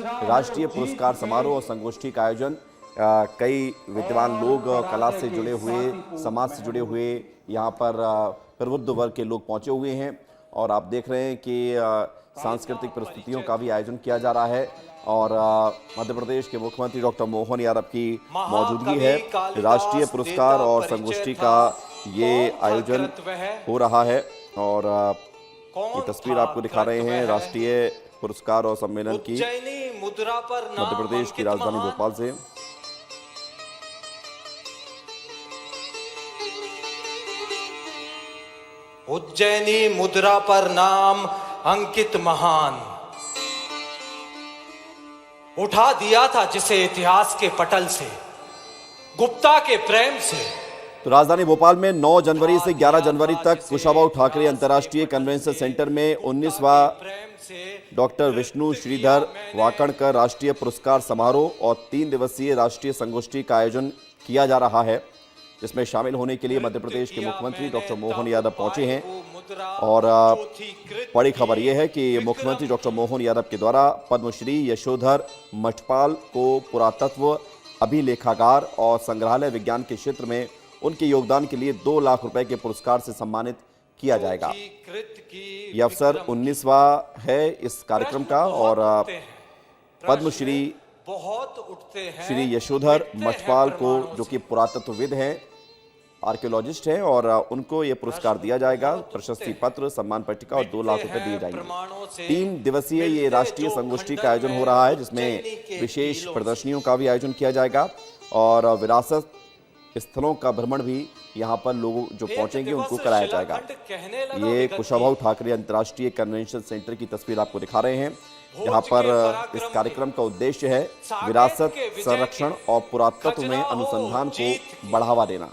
राष्ट्रीय पुरस्कार समारोह और संगोष्ठी का आयोजन। कई विद्वान लोग, कला से जुड़े हुए, समाज से जुड़े हुए यहाँ पर प्रबुद्ध वर्ग के लोग पहुंचे हुए हैं और आप देख रहे हैं कि सांस्कृतिक प्रस्तुतियों का भी आयोजन किया जा रहा है और मध्य प्रदेश के मुख्यमंत्री डॉक्टर मोहन यादव की मौजूदगी है। राष्ट्रीय पुरस्कार और संगोष्ठी का ये आयोजन हो रहा है और ये तस्वीर आपको दिखा रहे हैं राष्ट्रीय पुरस्कार और सम्मेलन की मध्य प्रदेश की राजधानी भोपाल से। उज्जैनी मुद्रा पर नाम अंकित महान, उठा दिया था जिसे इतिहास के पटल से, गुप्ता के प्रेम से। तो राजधानी भोपाल में 9 जनवरी से 11 जनवरी तक कुशाभाऊ ठाकरे अंतर्राष्ट्रीय कन्वेंशन सेंटर में 19वां डॉक्टर विष्णु श्रीधर वाकणकर राष्ट्रीय पुरस्कार समारोह और 3 दिवसीय राष्ट्रीय संगोष्ठी का आयोजन किया जा रहा है, जिसमें शामिल होने के लिए मध्य प्रदेश के मुख्यमंत्री डॉक्टर मोहन यादव पहुंचे हैं। और बड़ी खबर यह है कि मुख्यमंत्री डॉक्टर मोहन यादव के द्वारा पद्मश्री यशोधर मठपाल को पुरातत्व, अभिलेखागार और संग्रहालय विज्ञान के क्षेत्र में उनके योगदान के लिए 2 लाख रुपए के पुरस्कार से सम्मानित किया जाएगा। यह अवसर 19वां है इस कार्यक्रम का और पद्मश्री श्री यशोधर मठपाल को, जो कि पुरातत्वविद हैं, आर्कियोलॉजिस्ट हैं, और उनको ये पुरस्कार दिया जाएगा। प्रशस्ति पत्र, सम्मान पट्टिका और 2 लाख रुपए दिए जाएंगे। 3 दिवसीय ये राष्ट्रीय संगोष्ठी का आयोजन हो रहा है, जिसमें विशेष प्रदर्शनियों का भी आयोजन किया जाएगा और विरासत स्थलों का भ्रमण भी यहाँ पर लोगों जो पहुंचेंगे उनको कराया जाएगा। ये कुशाभाऊ ठाकरे अंतर्राष्ट्रीय कन्वेंशन सेंटर की तस्वीर आपको दिखा रहे हैं। यहाँ पर इस कार्यक्रम का उद्देश्य है विरासत संरक्षण और पुरातत्व में अनुसंधान को बढ़ावा देना।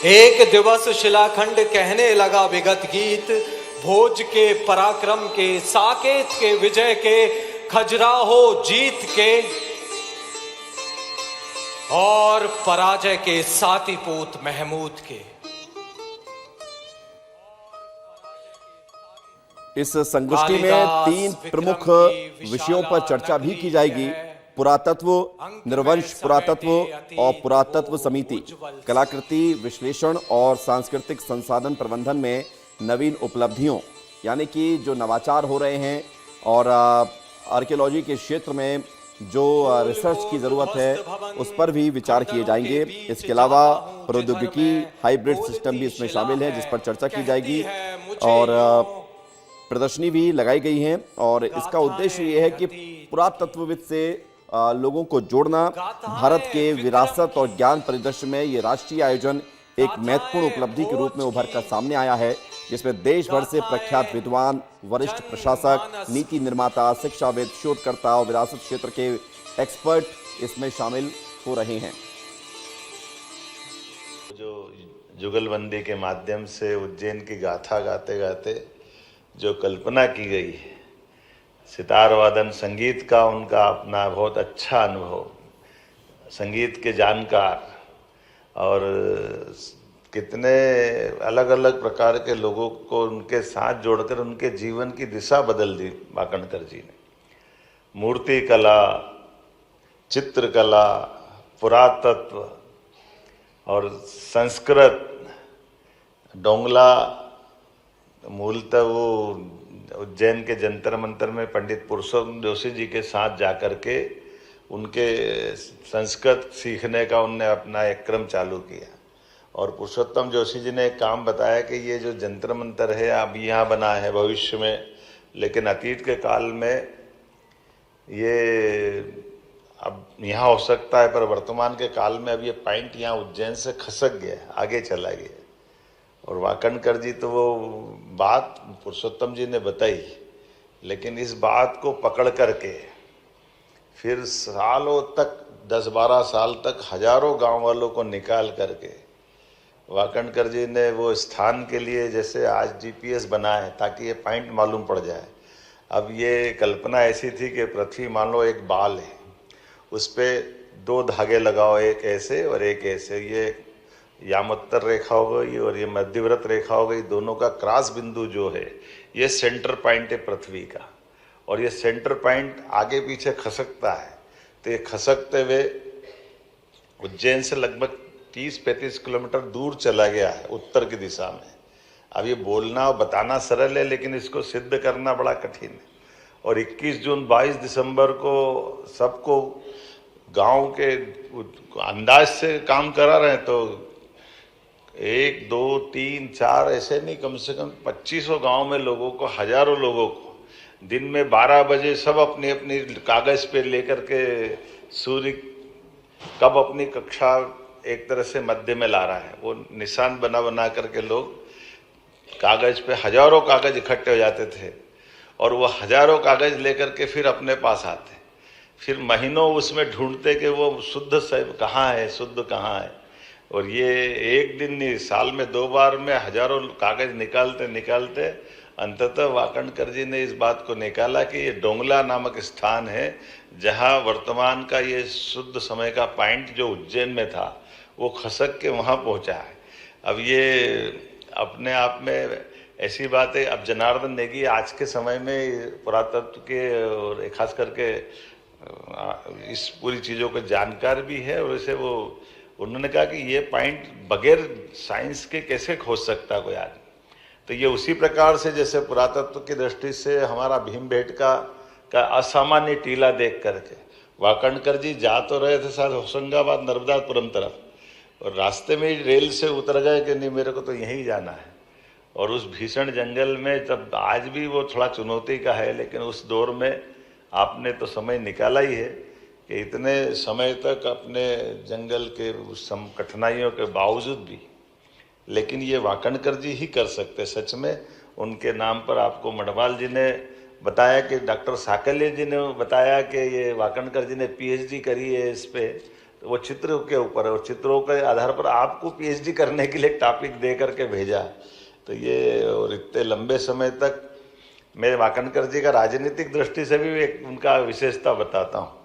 एक दिवस शिलाखंड कहने लगा विगत गीत, भोज के पराक्रम के, साकेत के विजय के, खजुराहो जीत के और पराजय के सातीपूत महमूद के। इस संगोष्ठी में 3 प्रमुख विषयों पर चर्चा भी की जाएगी। पुरातत्व, निर्वंश पुरातत्व और पुरातत्व समिति, कलाकृति विश्लेषण और सांस्कृतिक संसाधन प्रबंधन में नवीन उपलब्धियों, यानी कि जो नवाचार हो रहे हैं और आर्कियोलॉजी के क्षेत्र में जो रिसर्च की ज़रूरत है उस पर भी विचार किए जाएंगे। इसके अलावा प्रौद्योगिकी, हाइब्रिड सिस्टम भी इसमें शामिल है, जिस पर चर्चा की जाएगी और प्रदर्शनी भी लगाई गई है। और इसका उद्देश्य ये है कि पुरातत्वविद से लोगों को जोड़ना। भारत के विरासत और ज्ञान परिदृश्य में ये राष्ट्रीय आयोजन एक महत्वपूर्ण उपलब्धि के रूप में उभर कर सामने आया है, जिसमें देश भर से प्रख्यात विद्वान, वरिष्ठ प्रशासक, नीति निर्माता, शिक्षाविद, शोधकर्ता और विरासत क्षेत्र के एक्सपर्ट इसमें शामिल हो रहे हैं। जो जुगलबंदी के माध्यम से उज्जैन की गाथा गाते गाते जो कल्पना की गई है, सितार वादन संगीत का उनका अपना बहुत अच्छा अनुभव, संगीत के जानकार और कितने अलग अलग प्रकार के लोगों को उनके साथ जोड़कर उनके जीवन की दिशा बदल दी वाकणकर जी ने। मूर्ति कला, चित्रकला, पुरातत्व और संस्कृत, डोंगला, मूलतः वो उज्जैन के जंतर मंतर में पंडित पुरुषोत्तम जोशी जी के साथ जाकर के उनके संस्कृत सीखने का उनने अपना एक क्रम चालू किया। और पुरुषोत्तम जोशी जी ने एक काम बताया कि ये जो जंतर मंतर है अब यहाँ बना है भविष्य में, लेकिन अतीत के काल में ये अब यहाँ हो सकता है, पर वर्तमान के काल में अब ये पॉइंट यहाँ उज्जैन से खसक गया, आगे चला गया। और वाकणकर जी तो वो बात पुरुषोत्तम जी ने बताई, लेकिन इस बात को पकड़ करके फिर सालों तक, 10-12 साल तक हजारों गांव वालों को निकाल करके वाकणकर जी ने वो स्थान के लिए, जैसे आज जीपीएस बना है ताकि ये पॉइंट मालूम पड़ जाए, अब ये कल्पना ऐसी थी कि पृथ्वी मान लो एक बाल है, उस पर 2 धागे लगाओ, एक ऐसे और एक ऐसे, ये यामोत्तर रेखा हो गई और ये मध्यव्रत रेखा हो गई, दोनों का क्रॉस बिंदु जो है ये सेंटर पॉइंट है पृथ्वी का, और ये सेंटर पॉइंट आगे पीछे खसकता है। तो ये खसकते हुए उज्जैन से लगभग 30-35 किलोमीटर दूर चला गया है उत्तर की दिशा में। अब ये बोलना और बताना सरल है, लेकिन इसको सिद्ध करना बड़ा कठिन है। और 21 जून 22 दिसंबर को सबको गांव के अंदाज से काम करा रहे हैं, तो 1, 2, 3, 4 ऐसे नहीं, कम से कम 2500 गांव में लोगों को, हजारों लोगों को दिन में 12 बजे सब अपनी अपनी कागज पे लेकर के सूर्य कब अपनी कक्षा एक तरह से मध्य में ला रहा है, वो निशान बना बना करके लोग कागज पे, हजारों कागज इकट्ठे हो जाते थे और वो हजारों कागज लेकर के फिर अपने पास आते, फिर महीनों उसमें ढूंढते कि वो शुद्ध कहाँ है, शुद्ध कहाँ है। और ये एक दिन नहीं, साल में 2 बार में हजारों कागज निकालते निकालते अंततः वाकणकर जी ने इस बात को निकाला कि ये डोंगला नामक स्थान है जहाँ वर्तमान का ये शुद्ध समय का पॉइंट जो उज्जैन में था वो खसक के वहाँ पहुँचा है। अब ये अपने आप में ऐसी बात है। अब जनार्दन नेगी आज के समय में पुरातत्व के और खास करके इस पूरी चीज़ों के जानकार भी है, और वैसे वो उन्होंने कहा कि ये पॉइंट बगैर साइंस के कैसे खोज सकता कोई आदमी। तो ये उसी प्रकार से जैसे पुरातत्व की दृष्टि से हमारा भीमबेटका का असामान्य टीला देख करके वाकणकर जी जा तो रहे थे शायद होशंगाबाद नर्मदापुरम तरफ, और रास्ते में ही रेल से उतर गए कि नहीं मेरे को तो यहीं जाना है। और उस भीषण जंगल में, जब आज भी वो थोड़ा चुनौती का है, लेकिन उस दौर में आपने तो समय निकाला ही है कि इतने समय तक अपने जंगल के उस कठिनाइयों के बावजूद भी, लेकिन ये वाकणकर जी ही कर सकते। सच में उनके नाम पर आपको मडवाल जी ने बताया कि डॉक्टर साकल्य जी ने बताया कि ये वाकणकर जी ने पीएचडी करी है इस पे, तो वो चित्र के ऊपर है, और चित्रों के आधार पर आपको पीएचडी करने के लिए टॉपिक दे करके भेजा। तो ये, और इतने लंबे समय तक मैं वाकणकर जी का राजनीतिक दृष्टि से भी एक उनका विशेषता बताता हूँ।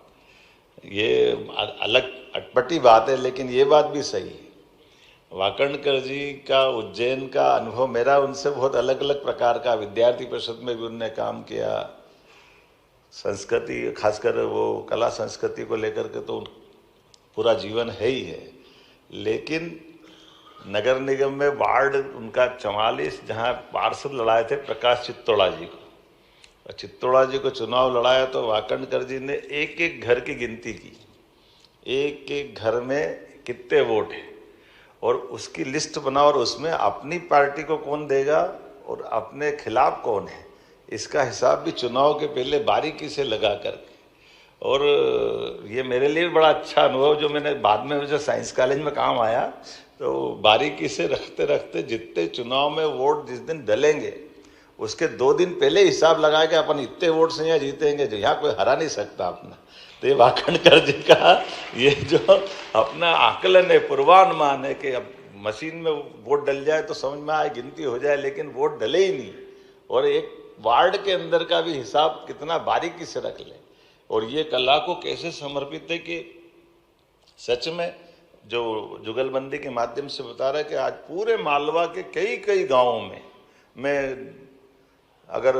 ये अलग अटपटी बात है, लेकिन ये बात भी सही है। वाकणकर जी का उज्जैन का अनुभव मेरा उनसे बहुत अलग अलग प्रकार का, विद्यार्थी परिषद में भी उन्होंने काम किया, संस्कृति खासकर वो कला संस्कृति को लेकर के तो पूरा जीवन है ही है। लेकिन नगर निगम में वार्ड उनका 44, जहाँ पार्षद लड़ाए थे प्रकाश चित्तौड़ा जी को, और चित्तौड़ा जी को चुनाव लड़ाया तो वाकणकर जी ने एक एक घर की गिनती की, एक एक घर में कितने वोट हैं और उसकी लिस्ट बना, और उसमें अपनी पार्टी को कौन देगा और अपने खिलाफ कौन है, इसका हिसाब भी चुनाव के पहले बारीकी से लगा करके। और ये मेरे लिए बड़ा अच्छा अनुभव, जो मैंने बाद में मुझे साइंस कॉलेज में काम आया, तो बारीकी से रखते रखते जितने चुनाव में वोट जिस दिन डलेंगे उसके 2 दिन पहले हिसाब लगा के अपन इतने वोट से यहाँ जीतेंगे जो यहाँ कोई हरा नहीं सकता अपना। तो ये वाकणकर जी का ये जो अपना आकलन है, पूर्वानुमान है कि अब मशीन में वोट डल जाए तो समझ में आए, गिनती हो जाए, लेकिन वोट डले ही नहीं, और एक वार्ड के अंदर का भी हिसाब कितना बारीकी से रख ले। और ये कला को कैसे समर्पित है कि सच में जो जुगलबंदी के माध्यम से बता रहा है कि आज पूरे मालवा के कई कई गाँवों में, मैं अगर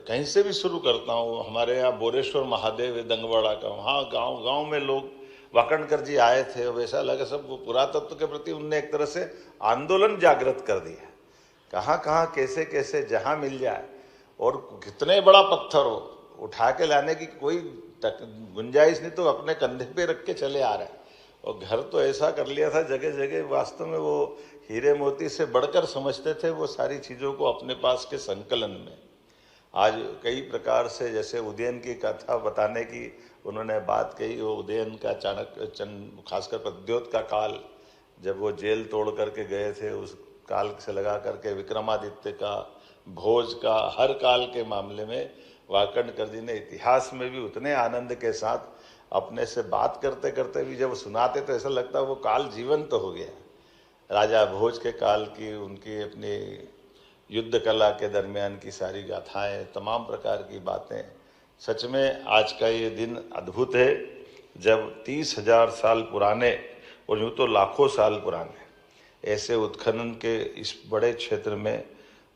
कहीं से भी शुरू करता हूँ, हमारे यहाँ बोरेश्वर महादेव है दंगवाड़ा का, वहाँ गांव गांव में लोग वाकणकर जी आए थे, वैसा लगा सब पुरातत्व के प्रति उनने एक तरह से आंदोलन जागृत कर दिया। कहाँ कहाँ कैसे कैसे जहाँ मिल जाए, और कितने बड़ा पत्थर हो उठा के लाने की कोई गुंजाइश नहीं, तो अपने कंधे पे रख के चले आ रहे हैं। और घर तो ऐसा कर लिया था जगह जगह, वास्तव में वो हीरे मोती से बढ़कर समझते थे वो सारी चीज़ों को अपने पास के संकलन में। आज कई प्रकार से, जैसे उदयन की कथा बताने की उन्होंने बात कही, वो उदयन का चाणक्य खासकर प्रद्योत का काल, जब वो जेल तोड़ करके गए थे, उस काल से लगा करके विक्रमादित्य का, भोज का, हर काल के मामले में वाकणकर जी ने इतिहास में भी उतने आनंद के साथ अपने से बात करते करते भी जब सुनाते तो ऐसा लगता वो काल जीवंत तो हो गया। राजा भोज के काल की, उनकी अपनी युद्ध कला के दरमियान की सारी गाथाएं, तमाम प्रकार की बातें। सच में आज का ये दिन अद्भुत है, जब 30,000 साल पुराने, और यूँ तो लाखों साल पुराने ऐसे उत्खनन के इस बड़े क्षेत्र में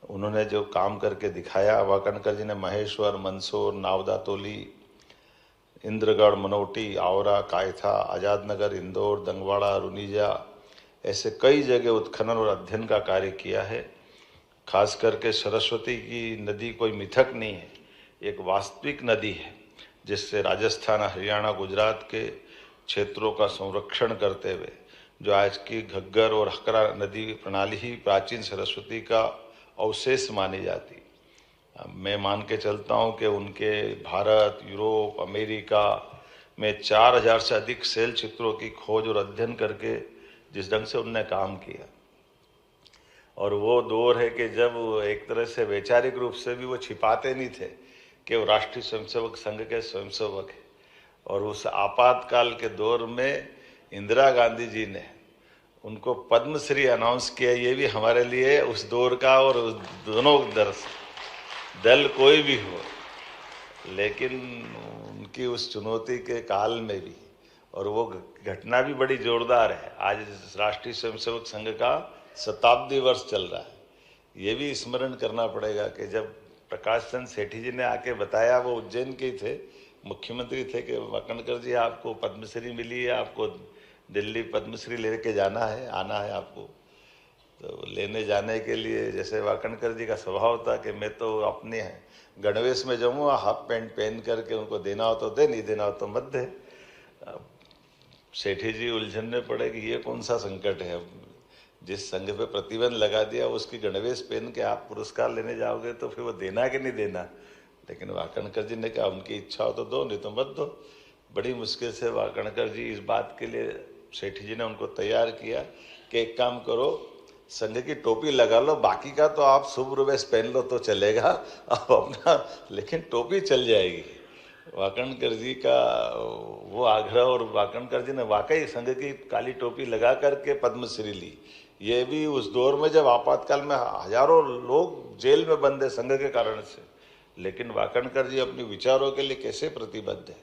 उन्होंने जो काम करके दिखाया, वाकणकर जी ने महेश्वर, मंदसौर, नावदातोली, इंद्रगढ़, मनोटी, आवरा, कायथा, आजादनगर, इंदौर, दंगवाड़ा, रुनीजा, ऐसे कई जगह उत्खनन और अध्ययन का कार्य किया है। खास करके सरस्वती की नदी कोई मिथक नहीं है, एक वास्तविक नदी है जिससे राजस्थान, हरियाणा, गुजरात के क्षेत्रों का संरक्षण करते हुए जो आज की घग्गर और हकरा नदी प्रणाली ही प्राचीन सरस्वती का अवशेष मानी जाती। मैं मान के चलता हूँ कि उनके भारत, यूरोप, अमेरिका में 4000 से अधिक शैल चित्रों की खोज और अध्ययन करके जिस ढंग से उनने काम किया, और वो दौर है कि जब एक तरह से वैचारिक रूप से भी वो छिपाते नहीं थे कि वो राष्ट्रीय स्वयंसेवक संघ के स्वयंसेवक है। और उस आपातकाल के दौर में इंदिरा गांधी जी ने उनको पद्मश्री अनाउंस किया। ये भी हमारे लिए उस दौर का, और दोनों दल कोई भी हो, लेकिन उनकी उस चुनौती के काल में भी, और वो घटना भी बड़ी जोरदार है। आज राष्ट्रीय स्वयंसेवक संघ का शताब्दी वर्ष चल रहा है। ये भी स्मरण करना पड़ेगा कि जब प्रकाश चंद्र सेठी जी ने आके बताया, वो उज्जैन के थे, मुख्यमंत्री थे, कि वाकणकर जी आपको पद्मश्री मिली है, आपको दिल्ली पद्मश्री लेके जाना है, आना है आपको। तो लेने जाने के लिए जैसे वाकणकर जी का स्वभाव था कि मैं तो अपने गणवेश में जाऊँगा, हाफ पैंट पहन करके, उनको देना हो तो दे, नहीं देना हो तो मत दे। सेठी जी उलझन में पड़े कि ये कौन सा संकट है, जिस संघ पे प्रतिबंध लगा दिया उसकी गणवेश पहन के आप पुरस्कार लेने जाओगे तो फिर वो देना कि नहीं देना। लेकिन वाकणकर जी ने कहा उनकी इच्छा हो तो दो, नहीं तो मत दो। बड़ी मुश्किल से वाकणकर जी इस बात के लिए सेठी जी ने उनको तैयार किया कि एक काम करो, संघ की टोपी लगा लो, बाकी का तो आप शुभ वेश पहन लो तो चलेगा, आप अपना, लेकिन टोपी चल जाएगी। वाकणकर जी का वो आग्रह, और वाकणकर जी ने वाकई संघ की काली टोपी लगा करके पद्मश्री ली। ये भी उस दौर में जब आपातकाल में हजारों लोग जेल में बंद है संघ के कारण से, लेकिन वाकणकर जी अपने विचारों के लिए कैसे प्रतिबद्ध है।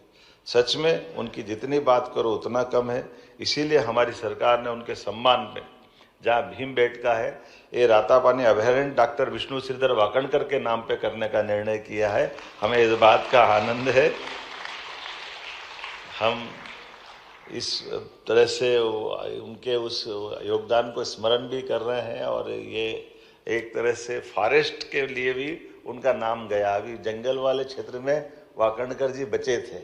सच में उनकी जितनी बात करो उतना कम है। इसीलिए हमारी सरकार ने उनके सम्मान में, जहाँ भीमबेटका है, ये रातापानी अभयारण्य डॉक्टर विष्णु श्रीधर वाकणकर के नाम पे करने का निर्णय किया है। हमें इस बात का आनंद है। हम इस तरह से उनके उस योगदान को स्मरण भी कर रहे हैं, और ये एक तरह से फॉरेस्ट के लिए भी उनका नाम गया। अभी जंगल वाले क्षेत्र में वाकणकर जी बचे थे,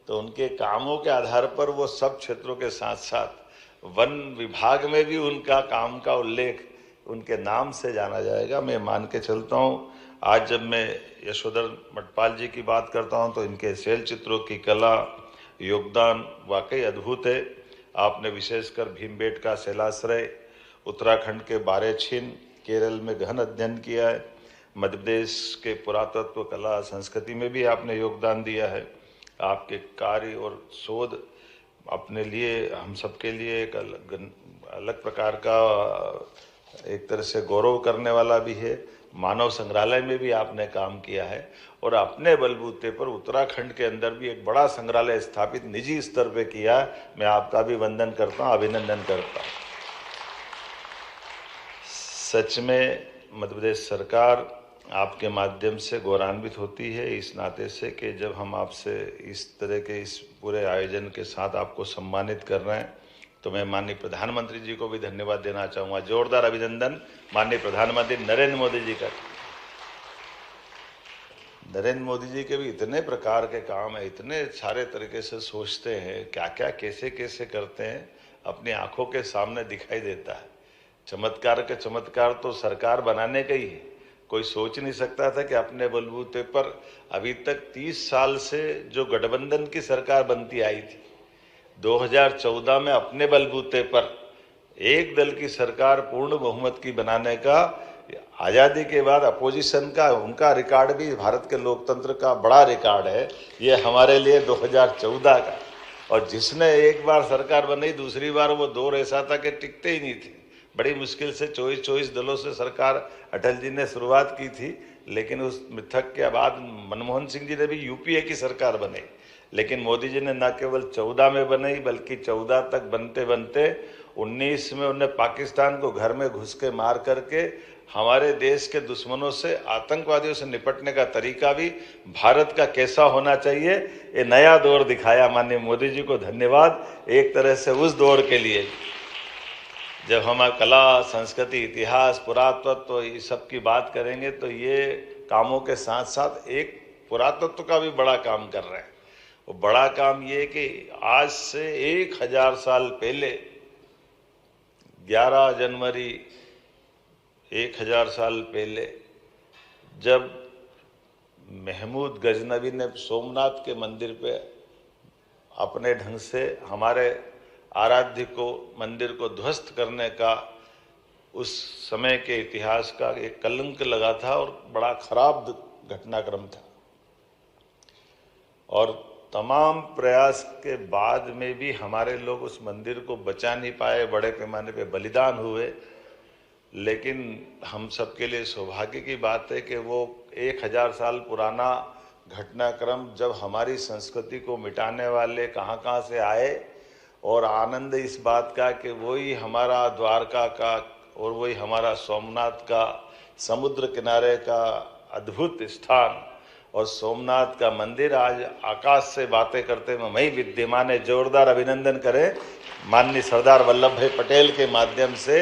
तो उनके कामों के आधार पर वो सब क्षेत्रों के साथ साथ वन विभाग में भी उनका काम का उल्लेख उनके नाम से जाना जाएगा। मैं मान के चलता हूँ, आज जब मैं यशोधर मठपाल जी की बात करता हूँ तो इनके शैल चित्रों की कला, योगदान वाकई अद्भुत है। आपने विशेषकर भीमबेटका, शैलाश्रय, उत्तराखंड के बारेछिन, केरल में गहन अध्ययन किया है। मध्य प्रदेश के पुरातत्व, कला, संस्कृति में भी आपने योगदान दिया है। आपके कार्य और शोध अपने लिए, हम सबके लिए एक अलग प्रकार का एक तरह से गौरव करने वाला भी है। मानव संग्रहालय में भी आपने काम किया है, और अपने बलबूते पर उत्तराखंड के अंदर भी एक बड़ा संग्रहालय स्थापित निजी स्तर पे किया है। मैं आपका भी वंदन करता हूँ, अभिनंदन करता हूँ। सच में मध्य प्रदेश सरकार आपके माध्यम से गौरवान्वित होती है, इस नाते से कि जब हम आपसे इस तरह के इस पूरे आयोजन के साथ आपको सम्मानित कर रहे हैं, तो मैं माननीय प्रधानमंत्री जी को भी धन्यवाद देना चाहूँगा। जोरदार अभिनंदन माननीय प्रधानमंत्री नरेंद्र मोदी जी का। नरेंद्र मोदी जी के भी इतने प्रकार के काम है, इतने सारे तरीके से सोचते हैं, क्या क्या कैसे कैसे करते हैं, अपनी आंखों के सामने दिखाई देता है। चमत्कार का चमत्कार तो सरकार बनाने का ही है। कोई सोच नहीं सकता था कि अपने बलबूते पर अभी तक 30 साल से जो गठबंधन की सरकार बनती आई थी, 2014 में अपने बलबूते पर एक दल की सरकार पूर्ण बहुमत की बनाने का, आज़ादी के बाद अपोजिशन का उनका रिकॉर्ड भी भारत के लोकतंत्र का बड़ा रिकॉर्ड है। ये हमारे लिए 2014 का, और जिसने एक बार सरकार बनाई, दूसरी बार वो दौर ऐसा था कि टिकते ही नहीं थे। बड़ी मुश्किल से 24 दलों से सरकार अटल जी ने शुरुआत की थी, लेकिन उस मिथक के बाद मनमोहन सिंह जी ने भी यूपीए की सरकार बनाई, लेकिन मोदी जी ने न केवल 14 में बनाई बल्कि 14 तक बनते बनते 19 में उन्होंने पाकिस्तान को घर में घुस के मार करके हमारे देश के दुश्मनों से, आतंकवादियों से निपटने का तरीका भी भारत का कैसा होना चाहिए, ये नया दौर दिखाया। माननीय मोदी जी को धन्यवाद एक तरह से उस दौर के लिए जब हम कला, संस्कृति, इतिहास, पुरातत्व तो ये सब की बात करेंगे तो ये कामों के साथ साथ एक पुरातत्व का भी बड़ा काम कर रहे हैं। वो बड़ा काम ये कि आज से 1000 साल पहले 11 जनवरी 1000 साल पहले जब महमूद गजनवी ने सोमनाथ के मंदिर पे अपने ढंग से हमारे आराध्य को, मंदिर को ध्वस्त करने का उस समय के इतिहास का एक कलंक लगा था और बड़ा खराब घटनाक्रम था। और तमाम प्रयास के बाद में भी हमारे लोग उस मंदिर को बचा नहीं पाए, बड़े पैमाने पे बलिदान हुए। लेकिन हम सबके लिए सौभाग्य की बात है कि वो 1000 साल पुराना घटनाक्रम जब हमारी संस्कृति को मिटाने वाले कहाँ से आए, और आनंद इस बात का कि वही हमारा द्वारका का और वही हमारा सोमनाथ का समुद्र किनारे का अद्भुत स्थान और सोमनाथ का मंदिर आज आकाश से बातें करते हुए वही विद्यमान है। जोरदार अभिनंदन करें माननीय सरदार वल्लभ भाई पटेल के माध्यम से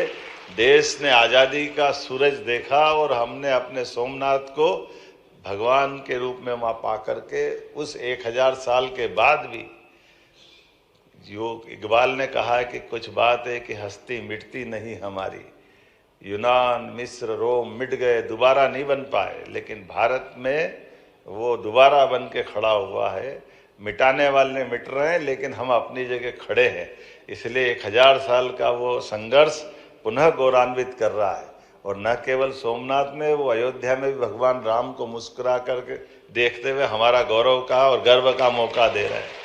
देश ने आज़ादी का सूरज देखा और हमने अपने सोमनाथ को भगवान के रूप में वहाँ पा करके उस 1000 साल के बाद भी, जो इकबाल ने कहा है कि कुछ बात है कि हस्ती मिटती नहीं हमारी, यूनान, मिस्र, रोम मिट गए, दोबारा नहीं बन पाए, लेकिन भारत में वो दोबारा बन के खड़ा हुआ है। मिटाने वाले मिट रहे हैं लेकिन हम अपनी जगह खड़े हैं। इसलिए 1000 साल का वो संघर्ष पुनः गौरवान्वित कर रहा है। और न केवल सोमनाथ में, वो अयोध्या में भी भगवान राम को मुस्कुरा करके देखते हुए हमारा गौरव का और गर्व का मौका दे रहे हैं।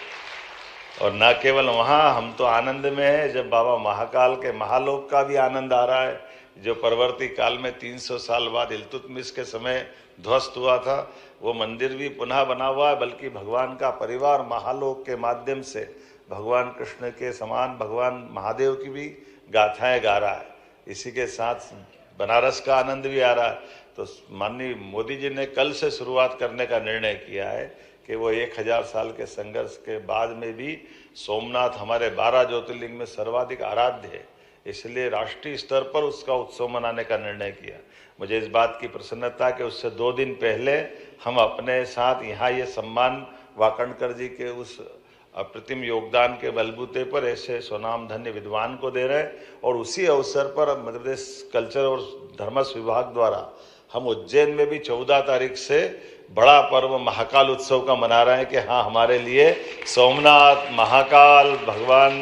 और न केवल वहाँ, हम तो आनंद में हैं जब बाबा महाकाल के महालोक का भी आनंद आ रहा है, जो परवर्ती काल में 300 साल बाद इल्तुतमिश के समय ध्वस्त हुआ था। वो मंदिर भी पुनः बना हुआ है, बल्कि भगवान का परिवार महालोक के माध्यम से भगवान कृष्ण के समान भगवान महादेव की भी गाथाएं गा रहा है। इसी के साथ बनारस का आनंद भी आ रहा है। तो माननीय मोदी जी ने कल से शुरुआत करने का निर्णय किया है कि वो 1000 साल के संघर्ष के बाद में भी सोमनाथ हमारे 12 ज्योतिर्लिंग में सर्वाधिक आराध्य है, इसलिए राष्ट्रीय स्तर पर उसका उत्सव मनाने का निर्णय किया। मुझे इस बात की प्रसन्नता कि उससे 2 दिन पहले हम अपने साथ यहाँ ये सम्मान वाकणकर जी के उस अप्रतिम योगदान के बलबूते पर ऐसे स्वनाम धन्य विद्वान को दे रहे हैं। और उसी अवसर पर मध्य प्रदेश कल्चर और धर्मस विभाग द्वारा हम उज्जैन में भी 14 तारीख से बड़ा पर्व महाकाल उत्सव का मना रहे हैं कि हाँ, हमारे लिए सोमनाथ, महाकाल, भगवान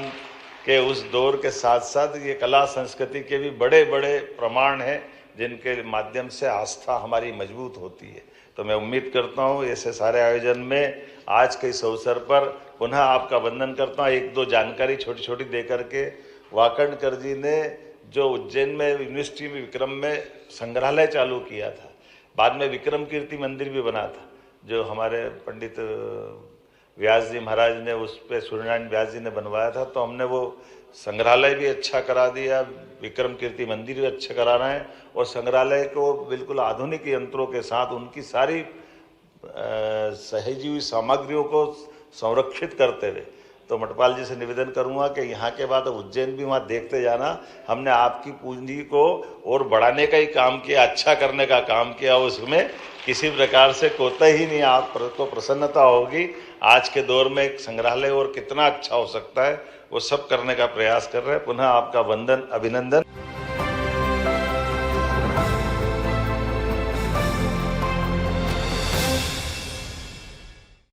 के उस दौर के साथ साथ ये कला संस्कृति के भी बड़े बड़े प्रमाण हैं जिनके माध्यम से आस्था हमारी मजबूत होती है। तो मैं उम्मीद करता हूँ ऐसे सारे आयोजन में आज के इस अवसर पर पुनः आपका वंदन करता हूँ। 1-2 जानकारी छोटी छोटी दे करके, वाकणकर जी ने जो उज्जैन में यूनिवर्सिटी में विक्रम में संग्रहालय चालू किया था, बाद में विक्रम कीर्ति मंदिर भी बना था, जो हमारे पंडित व्यास जी महाराज ने उस पर सूर्यनारायण व्यास जी ने बनवाया था। तो हमने वो संग्रहालय भी अच्छा करा दिया, विक्रम कीर्ति मंदिर भी अच्छा करा रहे हैं और संग्रहालय को बिल्कुल आधुनिक यंत्रों के साथ उनकी सारी सहेजी हुई सामग्रियों को संरक्षित करते हुए। तो मठपाल जी से निवेदन करूंगा कि यहाँ के बाद उज्जैन भी वहाँ देखते जाना। हमने आपकी पूंजी को और बढ़ाने का ही काम किया, अच्छा करने का काम किया, उसमें किसी प्रकार से कोताही नहीं। आपको प्रसन्नता होगी आज के दौर में एक संग्रहालय और कितना अच्छा हो सकता है, वो सब करने का प्रयास कर रहे हैं। पुनः आपका वंदन, अभिनंदन।